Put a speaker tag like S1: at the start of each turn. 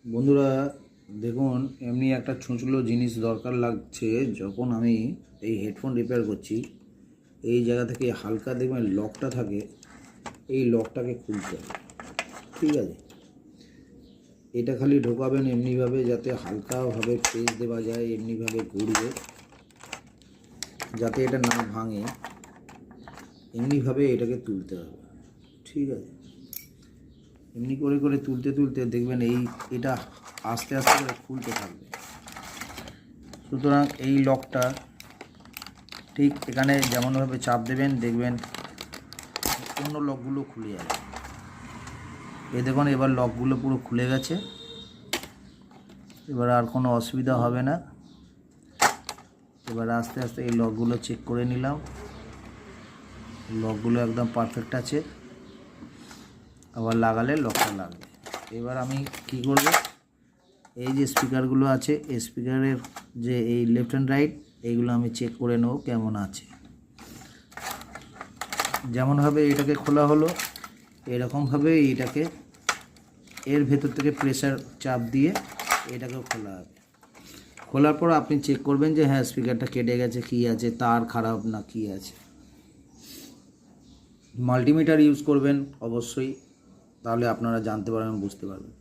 S1: বন্ধুরা দেখুন, এমনি একটা ছুঁচলো জিনিস দরকার লাগছে। যখন আমি এই হেডফোন রিপেয়ার করছি, এই জায়গা থেকে হালকা দেখবেন লকটা থাকে, এই লকটাকে খুলতে হবে। ঠিক আছে, এটা খালি ঢোকাবেন এমনিভাবে যাতে হালকাভাবে প্রেস দেওয়া যায়, এমনিভাবে ঘুরবে যাতে এটা না ভাঙে। এমনিভাবে এটাকে তুলতে হবে। ঠিক আছে, এমনি করে করে তুলতে তুলতে দেখবেন এটা আস্তে আস্তে করে খুলতে থাকবে। সুতরাং এই লকটা ঠিক এখানে যেমনভাবে চাপ দেবেন, দেখবেন অন্য লকগুলো খুলে যাবে। এই দেখুন, এবার লকগুলো পুরো খুলে গেছে। এবার আর কোনো অসুবিধা হবে না। এবার আস্তে আস্তে এই লকগুলো চেক করে নিলাম, লকগুলো একদম পারফেক্ট আছে। আবার লাগালে লকটা লাগবে। এবার আমি কি করব, এই যে স্পিকারগুলো আছে, এই স্পিকারের যে এই লেফট অ্যান্ড রাইট, এইগুলো আমি চেক করে নেব কেমন আছে। যেমনভাবে এটাকে খোলা হলো, এরকমভাবে এটাকে এর ভেতর থেকে প্রেসার চাপ দিয়ে এটাকেও খোলা হবে। খোলার পর আপনি চেক করবেন যে হ্যাঁ স্পিকারটা কেটে গেছে, কী আছে, তার খারাপ না কী আছে। মাল্টিমিটার ইউজ করবেন অবশ্যই, তাহলে আপনারা জানতে পারবেন, বুঝতে পারবেন।